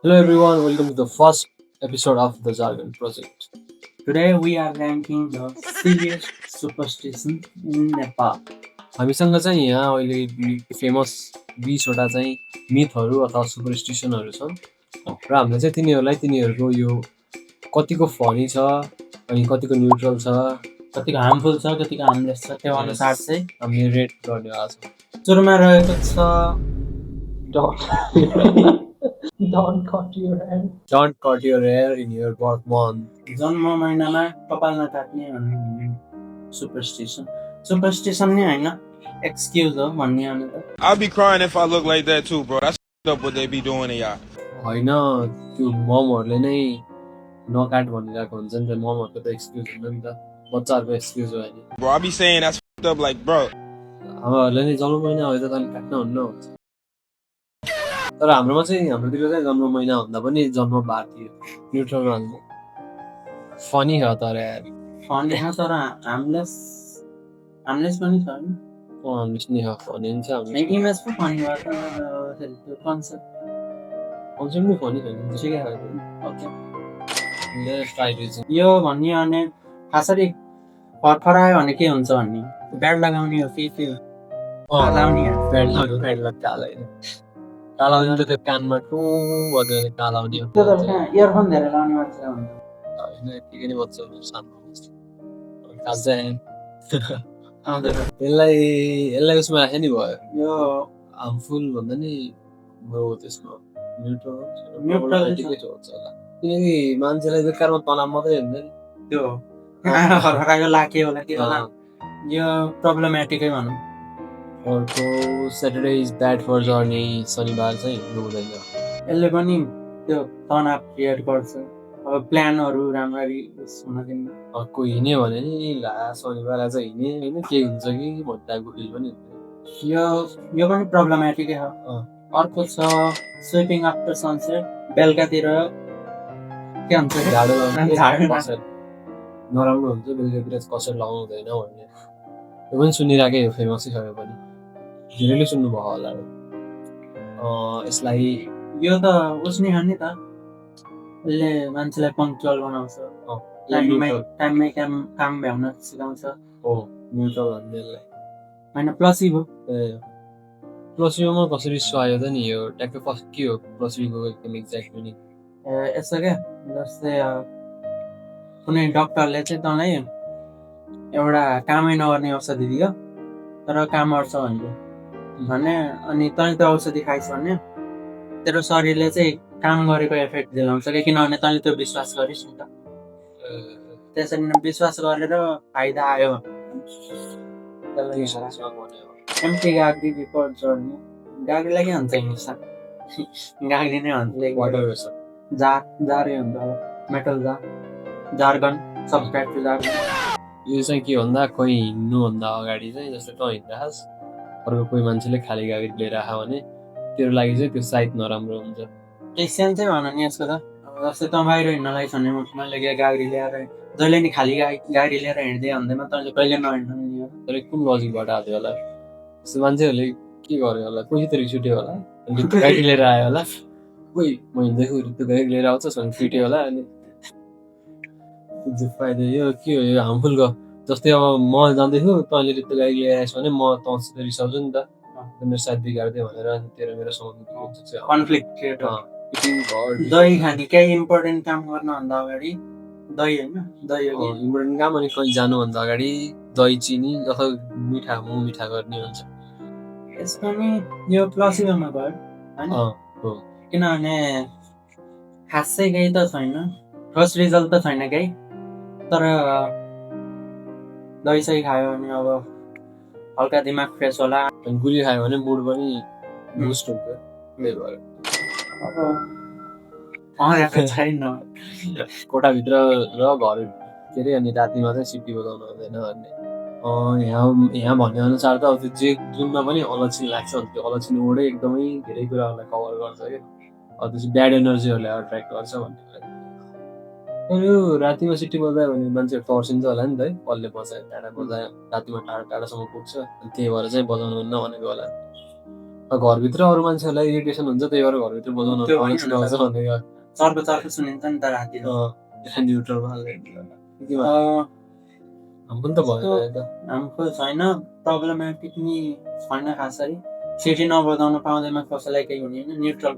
Hello everyone, welcome to the first episode of the Jargon Project. Today we are ranking the silliest superstition in Nepal. हामीसँग चाहिँ यहाँ अहिले famous 20वटा चाहिँ मिथहरू अथवा सुपरस्टिसनहरू छन् र हामीले चाहिँ तिनीहरूको यो कतिको फनी छ अनि कतिको न्युट्रल छ कतिको हार्मफुल छ कतिको हार्मलेस छ त्यो अनुसार चाहिँ हामीले रेट गर्नेवाला छौँ। सुरुमा रहेको छ Don't cut your hair. Don't cut your hair in your birth month. जन्म महिनामा कपाल नकाट्ने भन्ने सुपरस्टिसन सुपरस्टिसन नै होइन एक्सक्युज हो भन्ने हो नि त I'll be crying if I look like that too, bro. That's up what they be doing to y'all. होइन त्यो ममहरूले नै नकाट भनिरहेको हुन्छ नि त, ममहरूको त एक्सक्युज हुँदैन नि त, बच्चाहरूको एक्सक्युज हो होइन। Bro, I be saying that's up like, bro. आमाहरूले नै जन्म महिना हो त तैँले काट्न हुन्न भन्छ। तर हाम्रोमा चाहिँ हाम्रोतिर चाहिँ जन्म महिना भन्दा पनि जन्म बार थियो, न्युट्रलमा हाल्नु फनी हो तर यार। फनी हो तर हार्मलेस पनि छ होइन हाम्रोस् नि हो फनी हुन्छ हाम्रो इमेज पो फनी भयो त त्यो कन्सेप्ट कन्सेप्ट पनि फनी छैन ठिकै हो ओके स्टाइल यो भन्ने भने खासरी फरफरायो भने के हुन्छ भन्ने ब्याड लगाउने हो फेरि लगाउने कालाउने त त्यो कानमा टु बजेर कालाउने हो। त्यो त कहाँ इयरफोन धेरै लगाउने मान्छेलाई हुन्छ होइन यतिकै नै बच्चाहरू सानो काल्छ यसलाई उसमा राखे नि भयो। यो हार्मफुल भन्दा नि हो त्यसमा न्युट्रल ठिकै हुन्छ होला, किनकि मान्छेलाई बेकारमा तनाव मात्रै हुँदैन त्यो फरफरायो लाके होला के होला यो प्रब्लमेटिकै भनौँ। अर्को Saturday is bad for journey, शनिबार चाहिँ हिँड्नु हुँदैन। यसले पनि त्यो तनाव क्रिएट गर्छ अब प्लानहरू राम्ररी हुन दिन्न। अर्को हिँड्यो भने नि ला शनिबार आज हिँड्ने होइन के हुन्छ कि भन्दाको फिल पनि हुन्छ। यो पनि प्रब्लमेटिकै हो। अर्को छ स्विपिङ आफ्टर सनसेट, बेलुकातिर के हुन्छ नराम्रो हुन्छ बेलुकातिर कसरी लगाउनु हुँदैन भन्ने यो पनि सुनिरहेकै हो, फेमसै छ यो पनि, धेरैले सुन्नुभयो होला। यसलाई यो त उस्ने हो नि त, यसले मान्छेलाई पङ्क्चुअल बनाउँछ, टाइममै काम भ्याउन सिकाउँछ। हो न्युट्रल भन्नेलाई होइन प्लसिबो प्लसिबोमा कसरी सुहायो त नि यो ट्याक्कै फर्स्ट के हो प्लसिबोको एकदम एक्ज्याक्ट मिनिङ? यसो क्या जस्तै कुनै डक्टरले चाहिँ तँलाई एउटा कामै नगर्ने औषधि दियो तर काम गर्छ भने अनि तैँले त्यो औषधि खाइस् भने तेरो शरीरले चाहिँ काम गरेको इफेक्ट दिलाउँछ कि किनभने तैँले त्यो विश्वास गरिस् नि त, त्यसरी नै विश्वास गरेर फाइदा आयो एम्टी गाग्री बिफोर जर्नी। गाग्रीलाई के भन्छ इङ्ग्लिसमा? गाग्री नै भन्छ जारै हुन्छ metal jargon subscribe to jargon. यो चाहिँ के भन्दा कोही हिँड्नुभन्दा अगाडि चाहिँ जस्तै तँ हिँडिरहेस् अर्को कोही मान्छेले खाली गाडी लिएर आयो भने तेरो लागि चाहिँ त्यो सायद नराम्रो हुन्छ। एक्सेन्ट चाहिँ भन नि यसको त, जस्तै तँ बाहिर हिँड्नलाई छ भने मैले गाडी ल्याएर जहिले नि खाली गाडी लिएर हिँड्दै भन्दैमा तैँले कहिले नहिँड्नु नि हो। तर कुन लजिकबाट आयो होला यस्तो मान्छेहरूले के गर्यो होला, कोही त रिस उठ्यो होला अनि गाडी लिएर आयो होला, कोही म हिँड्दैछु त्यो गाडी लिएर आउँछ भने फिट्यो होला अनि फाइदा यो के हो यो हार्मफुलको। जस्तै अब म जाँदैछु तैँले त्यो गाडी लिएर आएछ भने म तँसित रिसाउँछु नि त, मेरो साथ बिगार्दै भनेर तेरो मेरो सम्बन्ध कन्फ्लिक्ट क्रिएट हो। दही खाने केही इम्पोर्टेन्ट काम गर्नुभन्दा अगाडि दही होइन दही इम्पोर्टेन्ट काम अनि कहीँ जानुभन्दा अगाडि दही चिनी अथवा मिठा गर्ने हुन्छ। यसमा नि यो प्लसिबोमा भयो होइन किनभने खासै केही त छैन, फर्स्ट रिजल्ट त छैन केही, तर दही सही खायो भने अब हल्का दिमाग फ्रेस होला, गुली खायो भने मुड पनि बुस्ट हुन्छ। त्यही भएर छैन कोठाभित्र र घर के अरे अनि रातिमा चाहिँ सिटी बजाउनु हुँदैन भन्ने यहाँ भन्ने अनुसार त अब त्यो जे जुनमा पनि अलक्षिन लाग्छ भने त्यो अलक्षिन ओडै एकदमै धेरै कुराहरूलाई कभर गर्छ क्या, त्यसो ब्याड एनर्जीहरूलाई एट्र्याक्ट गर्छ भन्ने कुरा। यो रातिमा सिटी बजायो भने मान्छेहरू तर्सिन्छ होला नि त है, कसले बजायो टाढा बजायो रातिमा टाढासम्म पुग्छ अनि त्यही भएर चाहिँ बजाउनु हुन्न भनेको होला। घरभित्र अरू मान्छेहरूलाई इरिटेसन हुन्छ त्यही भएर घरभित्र बजाउनु त्यो अलिक होइन सुनाउँछ भनेको चर्को चर्को सुनिन्छ नि त राति न्युट्रलमा हाल्ने हाम्रो त भयो हाम्रो छैन प्रब्लमेटिक नि छैन खासरी सिटी नबजाउनु पाउँदैमा कसैलाई केही हुने होइन न्युट्रल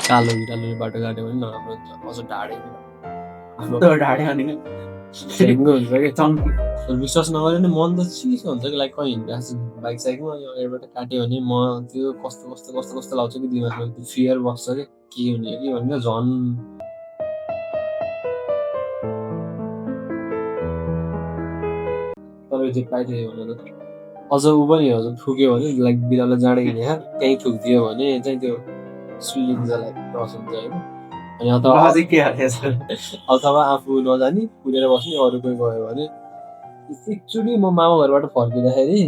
कालो बिरालोले बाटो काट्यो भने नराम्रो हुन्छ अझ ढाडे ढाडे अनि ठेङ्गो हुन्छ कि चम्की विश्वास नगरे नि मन त चिसो हुन्छ कि लाइक कहीँ हिँडिरहेको छु बाइक साइकमा यो अगाडिबाट काट्यो भने म त्यो कस्तो कस्तो कस्तो कस्तो लाउँछ कि दिमागमा त्यो फियर बस्छ कि के हुने कि भनेर झन् तपाईँ जे पाइदियो भनेर अझ ऊ पनि हजुर थुक्यो भने लाइक बिरालो जाँडै हिँडेर त्यहीँ थुकिदियो भने चाहिँ त्यो सुलिन्छ लाइक क्रस हुन्छ होइन अनि अथवा आफू नजानी कुरेर बस्ने अरू कोही गयो भने एकचोटि म मामा घरबाट फर्किँदाखेरि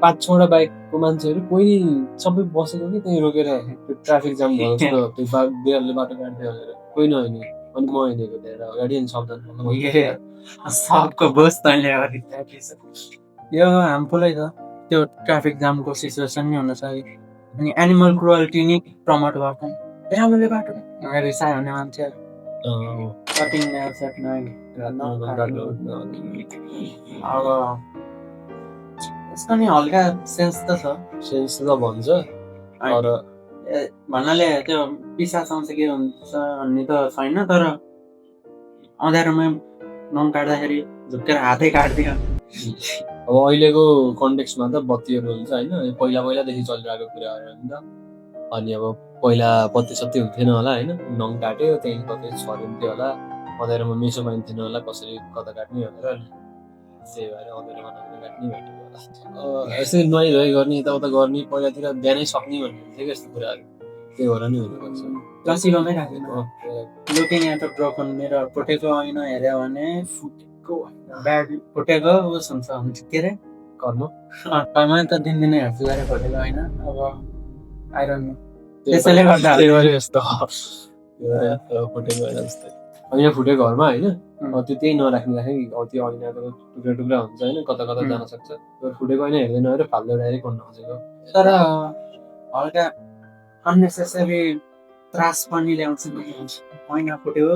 5-6वटा बाइकको मान्छेहरू कोही सबै बसेको कि त्यहीँ रोकेर त्यो ट्राफिक जाम भएको थियो त्यो बिरालोले बाटो काट्थ्यो भनेर कोही नहिँड्ने अनि म हिँडेको त्यहाँ अगाडि अनि सबजना सबको बोस तैँले यो हार्मफुलै छ त्यो ट्राफिक जामको सिचुएसन नि हुन सक्यो अनि एनिमल क्रुअल्टी नि प्रमोट गर्छन् बिरालोले बाटो रिसायो भने मान्छे कटिङ अब यसको नि हल्का सेन्स त छ सेन्स त भन्छ तर भन्नाले त्यो पिसाच आउँछ के हुन्छ भन्ने त छैन तर अँध्यारोमा नङ काट्दाखेरि झुक्केर हातै काट्दियो अब अहिलेको कन्टेक्स्टमा त बत्तीहरू हुन्छ होइन पहिला पहिलादेखि चलिरहेको कुराहरू हो नि त अनि अब पहिला बत्ती सत्ती हुन्थेन होला होइन नङ काट्यो त्यहाँदेखि कतै छरिन्थ्यो होला अँध्यारोमा मेसो पाइन्थेन होला कसरी कता काट्ने भनेर त्यही भएर अँध्यारोमा नकाट्ने भनेको होला यसरी नुहाइधुवाइ गर्ने यताउता गर्ने पहिलातिर बिहानै सक्ने भन्ने थियो कि यस्तो कुराहरू त्यही भएर नि हुनुपर्छ क्लासिकलमै राखेन looking at a broken mirror फुटेको ऐना हेऱ्यो भने ब्याड फुटेको उस हुन्छ के अरे कर्म मैले त दिनदिनै हेर्छु गरे फुटेको होइन अब आइरन त्यसैले गर्दा यस्तो फुटेको होइन जस्तै ऐना फुटेको घरमा होइन त्यो त्यही नराख्ने राख्ने कि त्यो ऐनाको टुक्रा टुक्रा हुन्छ होइन कता कता जान सक्छ त्यो फुटेको ऐना हेर्दैन अरे फाल्दो डाइरेक्ट गर्न खोजेको तर हल्का अननेसेसरी त्रास पनि ल्याउँछ ऐना फुट्यो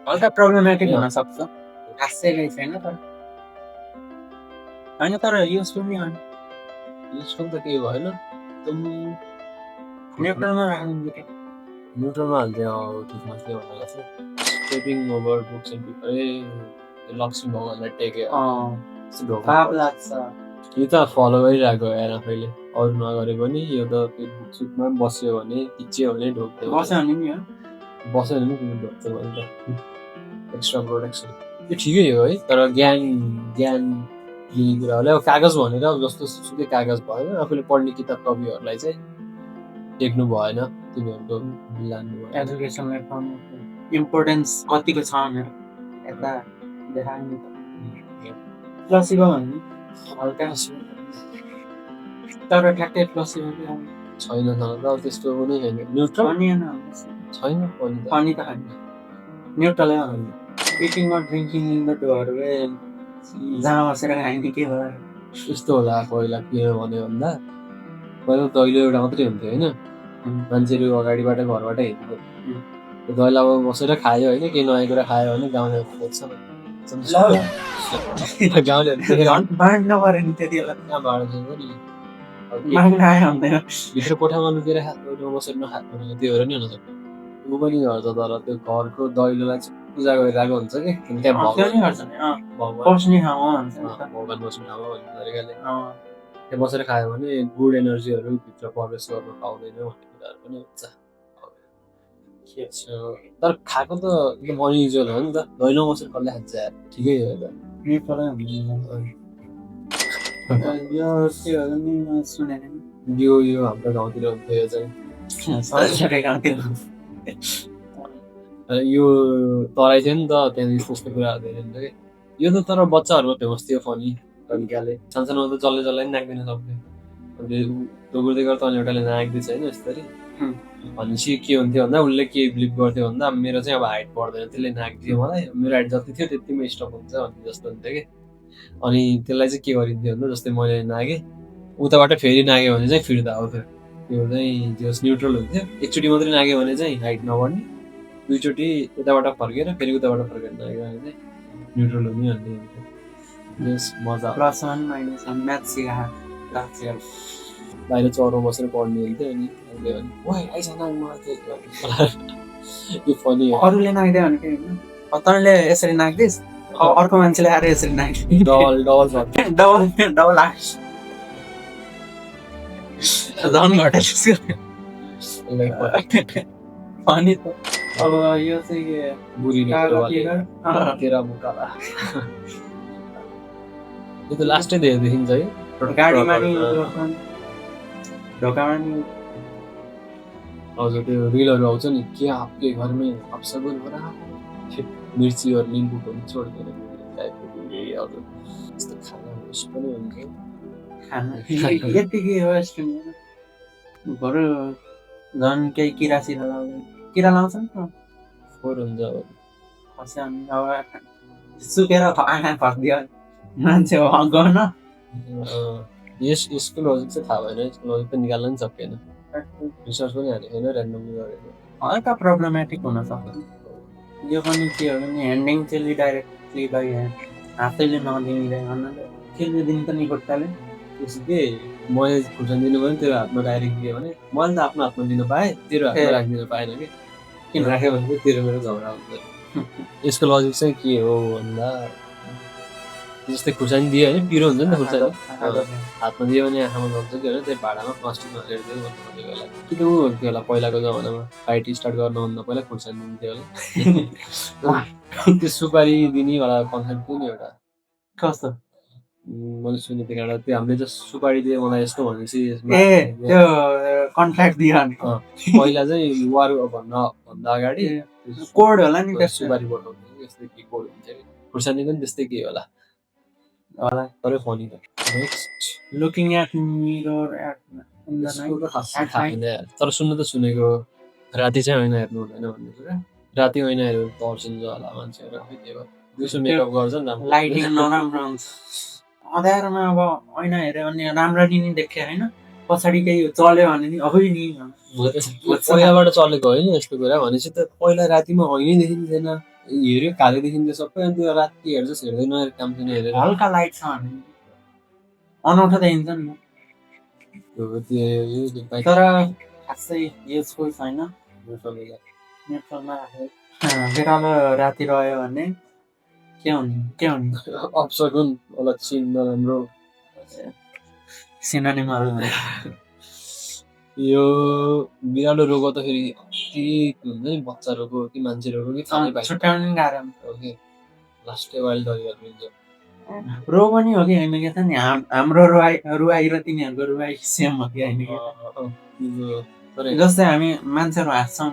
हल्का प्रब्लमेटिक हुन सक्छ खासै केही छैन तर होइन तर युजफुल नि होइन युजफुल त केही भएन एकदम न्युट्रलमा राख्नु न्युट्रलमा हाल्थ्यो ठिकमाथि भनेर चाहिँ stepping over books and paper Lakshmi भगवान्लाई टेक्यो पाप लाग्छ यो त फलो गरिरहेको हेर आफैले अरू नगरे पनि यो त त्यो बुक सुटमा बस्यो भने खिच्यो भने ढोक्थ्यो बस्यो भने नि बस्यो भने पनि ढोक्थ्यो भने त एक्स्ट्रा प्रोटेक्सन यो ठिकै हो है तर ज्ञान लिने कुरा होला अब कागज भनेर जस्तो सुकै कागज भएन आफूले पढ्ने किताब कविहरूलाई चाहिँ टेक्नु भएन तिनीहरूको लानु भएन एजुकेसनलाई इम्पोर्टेन्स कतिको छ भनेर यता देखायो नि त प्लसिबो भन्ने हल्का तर ठ्याक्कै प्लसिबो छैन त त्यस्तो पनि छैन न्युट्रल छैन अनि त खाने न्युट्रलै भन्नु eating or drinking in the doorway जहाँ बसेर खाइने के भयो यस्तो होला पहिला के भन्यो भन्दा पहिला दैलो एउटा मात्रै हुन्थ्यो होइन मान्छेहरू अगाडिबाट घरबाट हेर्थ्यो त्यो दैलो अब बसेर खायो होइन केही नयाँ कुरा खायो भने गाउँलेहरू खोज्छ भित्र कोठामा लुकेर बसेर नखाएको त्यो भएर नि हुन सक्छ ऊ पनि गर्छ तर त्यो घरको दैलोलाई चाहिँ पूजा गरिरहेको हुन्छ कि त्यहाँ भगवान् बस्ने ठाउँमा भन्ने तरिकाले त्यहाँ बसेर खायो भने गुड एनर्जीहरू भित्र प्रवेश गर्न पाउँदैन भन्ने कुराहरू पनि हुन्छ तर खाएको त एकदम अनयुजुअल हो नि त दैलो बसेर कसले खान्छ ठिकै हो त यो हाम्रो गाउँतिर हुन्थ्यो यो चाहिँ यो तराई थियो नि त त्यहाँदेखि त्यस्तो कुराहरू धेरै हुन्छ कि यो त तर बच्चाहरूमा फेमस थियो फनी तरिकाले सानसानोमा त जसले जसलाई पनि नाच्दैन सक्थ्यो दोगुर्दै गर्दा अनि एउटाले नाच्दैछ होइन यस्तरी भनेपछि के हुन्थ्यो भन्दा उसले के बिलिभ गर्थ्यो भन्दा मेरो चाहिँ अब हाइट बढ्दैन त्यसले नाच्दियो मलाई मेरो हाइट जति थियो त्यतिमै स्टप हुन्छ भन्ने जस्तो हुन्थ्यो कि अनि त्यसलाई चाहिँ के गरिन्थ्यो भन्दा जस्तै मैले नागेँ उताबाट फेरि नाग्यो भने चाहिँ फिर्ता आउँथ्यो त्यो चाहिँ जस न्युट्रल हुन्थ्यो एकचोटि मात्रै नाग्यो भने चाहिँ हाइट नबढ्ने दुईचोटि यताबाट फर्केर फेरि उताबाट फर्केर नाग्यो भने चाहिँ न्युट्रल हुने भन्ने हुन्थ्यो जस मजा +1 -1 म्याथ सिकाएको बाहिर चौरमा बसेर पढ्ने हुन्थ्यो अनि अहिले भने ओइ आइज नाग मलाई त्यो यो फनी हो अरूले नाग्दै भने के होइन तैँले यसरी नाग्दिस् अर्को मान्छेले आएर यसरी नाग्छ डबल डबल छ डबल डबल आक्स झन् घटेको अनि त अब यो चाहिँ के बुढी कागज तेरा मुकाला यो त लास्टै धेरै देखिन्छ है गाडीमा नि ढोकामा नि हजुर त्यो रिलहरू आउँछ नि के आपके घरमै अपसगुन हो रहा मिर्ची और निम्बू पनि छोड्दैन टाइपको हजुर यस्तो खाना होस् पनि हुन्छ खाना यतिकै हो यस्तो बरु झन् केही किरा सिरा लाउँदैन किरा लाउँछ नि त फोहोर हुन्छ अब खस्यो अनि अब सुकेर आँखा फर्किदियो मान्छे हो गर्न यसको लजिक चाहिँ थाहा भएन यसको लजिक त निकाल्न नि सकेन रिसर्च पनि हालेको छैन ऱ्यान्डमली गरेको हल्का प्रब्लमेटिक हुनसक्छ यो पनि के हो भने ह्यान्डिङ चाहिँ डाइरेक्टली बाई ह्यान्ड हातैले नदिँदै भन्नाले त्यसले दिनु त नि खुट्टाले त्यसो के मैले खुर्सानी दिनु भने तेरो हातमा डाइरेक्ट दियो भने मैले त आफ्नो हातमा दिन पाएँ तेरो हातमा राखिदिनु पाएन कि किन राख्यो भने चाहिँ तेरो मेरो झगडा हुन्छ यसको लजिक चाहिँ के हो भन्दा जस्तै खुर्सानी दियो भने पिरो हुन्छ नि त खुर्सानी हातमा दियो भने आँखामा गन्छ कि होइन त्यो भाँडामा प्लास्टिकमा हालेर दियो भन्नु खोजेको होला किन ऊ हुन्थ्यो होला पहिलाको जमानामा फाइट स्टार्ट गर्नुभन्दा पहिला खुर्सानी दिन्थ्यो होला त्यो सुपारी दिनेवाला कन्सेप्ट थियो नि एउटा कस्तो मैले सुनेको थिएँ एउटा त्यो हामीले जस्ट सुपारी दियो मलाई यस्तो भनेपछि त्यो कन्ट्र्याक्ट दियो पहिला चाहिँ वार भन्दा अगाडि कोड होला नि त्यो सुपारी पठाउँथ्यो यस्तै के कोड हुन्छ खुर्सानीको पनि त्यस्तै के होला तरै फनी त next looking at mirror at in the night तर सुन्नु त सुनेको राति चाहिँ ऐना हेर्नु हुँदैन भन्ने कुरा राति ऐना हेरेर तर्सिन्छ होला मान्छेहरू दिउँसो मेकअप गर्छ नि लाइटिङ नराम्रो हुन्छ अँध्यारोमा अब ऐना हेऱ्यो भने राम्ररी नि देख्यो होइन पछाडि केही चल्यो भने नि अबै नि पहिलाबाट चलेको होइन यस्तो कुरा भनेपछि त पहिला रातिमा ऐनै देखिँदैन हेऱ्यो कालो देखिन्थ्यो सबै अनि त्यो राति हेर्छ हेर्दैन काम छैन हेरेर हल्का लाइट छ भने अनौठो देखिन्छ नि तर खासै युजफुल छैन बिरालो राति रह्यो भने के हुने अपसगुन अलक्षिण नराम्रो सिनोनिमहरू यो बिरालो रोग त फेरि के हुन्छ नि बच्चा रोग हो कि मान्छे रोग हो कि छुट्याउनु गाह्रो ओके लास्टै वाइल्ड हुन्छ रोग पनि हो कि होइन के त नि हाम्रो रुवाई र तिनीहरूको रुवाई सेम हो कि होइन जस्तै हामी मान्छेहरू हाँस्छौँ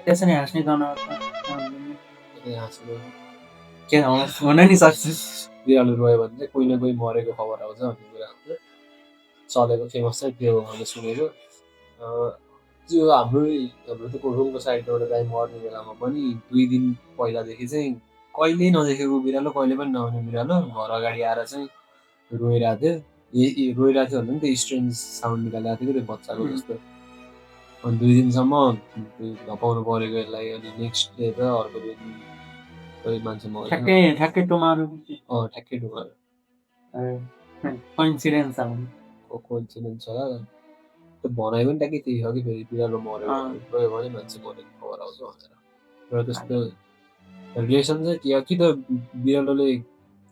त्यसरी हाँस्ने जनावर के हुन नि सक्छ बिरालो रोयो भने चाहिँ कोही न कोही मरेको खबर आउँछ भन्ने कुरा हुन्छ चलेको फेमस चाहिँ त्यो मैले सुनेको त्यो हाम्रो त रुमको साइडबाट गाई मर्ने बेलामा पनि 2 दिन पहिलादेखि चाहिँ कहिल्यै नदेखेको बिरालो कहिले पनि नआउने बिरालो घर अगाडि आएर चाहिँ रोइरहेको थियो रोइरहेको थियो भने पनि त्यो स्ट्रेन्ज साउन्ड निकालिरहेको थियो कि त्यो बच्चाको जस्तो अनि 2 दिनसम्म धपाउनु परेको यसलाई अनि नेक्स्ट डे त अर्को दिन कोही मान्छे मर्यो ठ्याक्कै टुमारो ठ्याक्कै टुमारो कोइन्सिडेन्स कोइन्सिडेन्स होला त्यो भनाइ पनि ट्याक्कै त्यही हो कि फेरि बिरालो मऱ्यो गयो भने मान्छे मरेको खबर आउँछ भनेर र त्यस्तो रिलेसन चाहिँ के कि त बिरालोले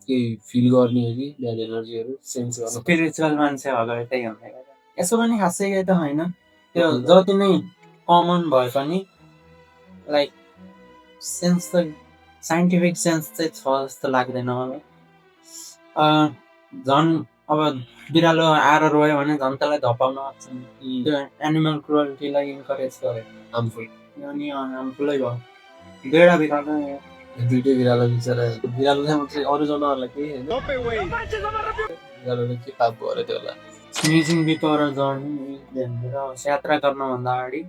केही फिल गर्ने हो कि ब्याड एनर्जीहरू सेन्स गर्न स्पिरिचुअल मान्छे अगाडि त्यही हुँदै यसो पनि खासै त होइन त्यो जति नै कमन भए पनि लाइक सेन्स त साइन्टिफिक सेन्स चाहिँ छ जस्तो लाग्दैन मलाई झन् अब बिरालो आएर रोयो भने झन् त्यसलाई धपाउन आउँछ त्यो एनिमल क्रुअल्टीलाई इन्करेज गरे हार्मफुल अनि हार्मफुलै भयो दुईवटा दुइटै बिरालो बिचरा बिरालो चाहिँ मात्रै अरू जनावरलाई केही होइन बिरालोले के पाप भयो अरे त्यो होला स्निजिङ बिफोर जर्नी यात्रा गर्नुभन्दा अगाडि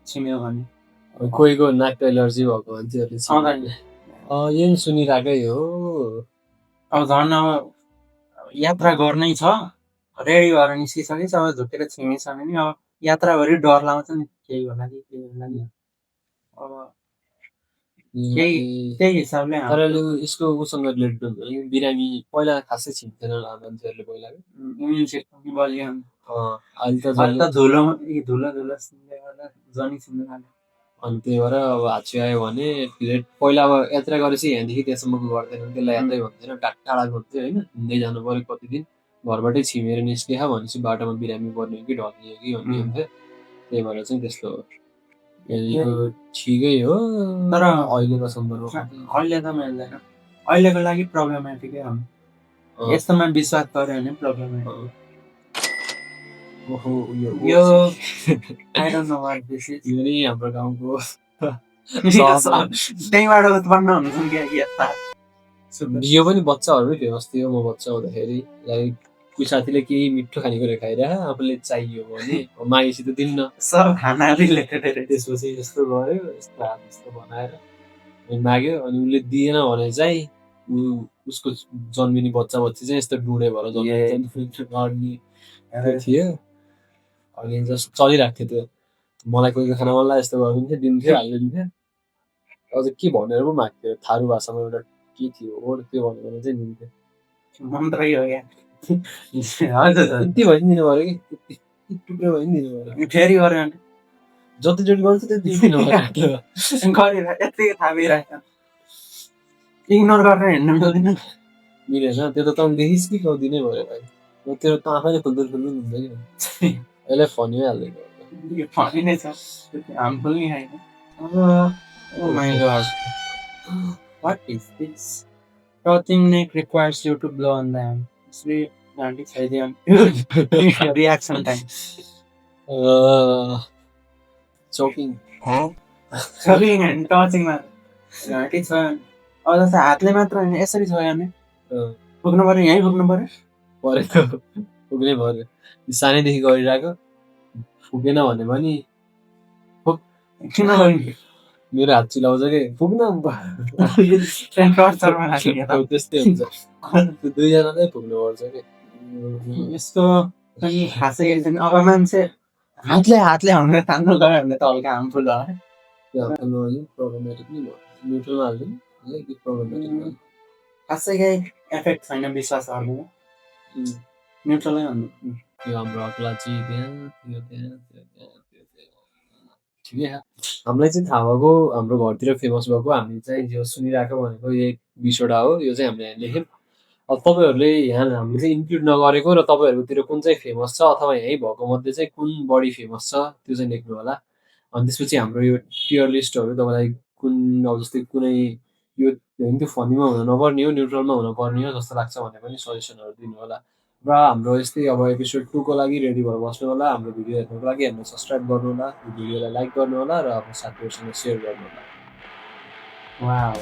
छिम्यो भने कोहीको नाक एलर्जी भएको मान्छेहरूले यही सुनिरहेकै हो अब झन् अब यात्रा गर्नै छ रेडी भएर निस्किसके सबै झुकेर छिमिसक्यो नि अब यात्राभरि डर लाउँछ नि केही होला कि अब त्यही हिसाबले तर यसको उसँग रिलेटेड हुन्छ कि बिरामी पहिला खासै छिन्थेन होला मान्छेहरूले पहिला इम्युन सिस्टम बलियो अहिले त अहिले त धुलो धुलो गर्दा जनी छिन्नु थाल्यो अनि त्यही भएर अब हाच्छी आयो भने पहिला अब यात्रा गरेपछि यहाँदेखि त्यहाँसम्मको गर्दैन त्यसलाई यात्रै भन्दैन टाढाको हुन्थ्यो होइन हिँड्दै जानु पऱ्यो कति दिन घरबाटै छिमेर निस्कियो भनेपछि बाटोमा बिरामी पर्ने हो कि ढल्ने हो कि भन्ने हुन्थ्यो त्यही भएर चाहिँ त्यस्तो हो यो ठिकै हो तर अहिलेको सन्दर्भमा अहिले त मिल्दैन अहिलेको लागि प्रब्लमेटिकै हो यस्तोमा विश्वास गर्यो भने प्रब्लमेटिक ओहो यो I don't know what this is यो नि हाम्रो गाउँको त्यहीँबाट उत्पन्न हुन्छन् क्या यस्ता यो पनि बच्चाहरूमै फेमस थियो म बच्चा हुँदाखेरि लाइक कोही साथीले केही मिठो खानेकुरा खाइरह आफूले चाहियो भने मागेपछि त दिन्न सब खाना रिलेटेड त्यसपछि यस्तो गऱ्यो यस्तो बनाएर माग्यो अनि उसले दिएन भने चाहिँ उसको जन्मिने बच्चा चाहिँ यस्तो डुँडे भएर जन्मिने थियो अनि जस्तो चलिरहेको थियो त्यो मलाई कोही खाना मन लाग्यो यस्तो गरिदिन्थ्यो दिन्थ्यो हालिदिन्थ्यो अझ के भनेर पो माग्थ्यो थारू भाषामा एउटा के थियो ओड त्यो भनेर चाहिँ दिन्थ्यो मन्त्रै हो क्या यति भइ पनि दिनु पऱ्यो कि टुक्रो भइ पनि दिनु पऱ्यो फेरि गऱ्यो भने जतिचोटि गर्छ त्यति दिनु पऱ्यो गरेर यति थापिरहेको इग्नोर गरेर हिँड्नु मिल्दैन मिलेन त्यो त तँ देखिस् कि दिनै पऱ्यो भाइ त्यो त आफैले खुल्दुल हुन्छ कि यसलाई फनी हालिदिएको यो फनी नै छ हार्मफुल नि होइन Oh my god. What is this? Crouching neck requires you to blow on them. Sleep, Nandi Saidian. Reaction time. Choking. Choking and touching man. Nandi Saidian. अब जस्तो हातले मात्र होइन यसरी छोयो भने पुग्नु पर्यो यहीँ पुग्नु पर्यो पुग्नै पर्यो सानैदेखि गरिरहेको पुगेन भने पनि किन मेरो हात चिलाउँछ कि पुग्न त्यस्तै हुन्छ दुईजनालाई पुग्नु पर्छ कि यस्तो खासै अब मान्छे हातले हाल्नु तान्नु गयो भने त हल्का हार्मफुल हो प्रब्लमेटिक नै भयो न्युट्रलमा हाल्दैन प्रब्लमेटिक खासै केही एफेक्ट छैन विश्वास गर्नु न्युट्रलै भन्नु यो हाम्रो अक्लाची त्यहाँ ठिकै हामीलाई चाहिँ थाहा भएको हाम्रो घरतिर फेमस भएको हामी चाहिँ जो सुनिरहेको भनेको एक 20वटा हो यो चाहिँ हामीले लेख्यौँ अब तपाईँहरूले यहाँ हामीले चाहिँ इन्क्लुड नगरेको र तपाईँहरूकोतिर कुन चाहिँ फेमस छ अथवा यहीँ भएको मध्ये चाहिँ कुन बढी फेमस छ त्यो चाहिँ लेख्नु होला अनि त्यसपछि हाम्रो यो टियर लिस्टहरू तपाईँलाई कुन अब जस्तै कुनै यो त्यो फनीमा हुन नपर्ने हो न्युट्रलमा हुन पर्ने हो जस्तो लाग्छ भने पनि सजेसनहरू दिनु होला र हाम्रो यस्तै अब एपिसोड 2 को लागि रेडी भएर बस्नु होला हाम्रो भिडियो हेर्नुको लागि हामीलाई सब्सक्राइब गर्नु होला भिडियोलाई लाइक गर्नु होला र आफ्नो साथीहरूसँग सेयर गर्नु होला वाउ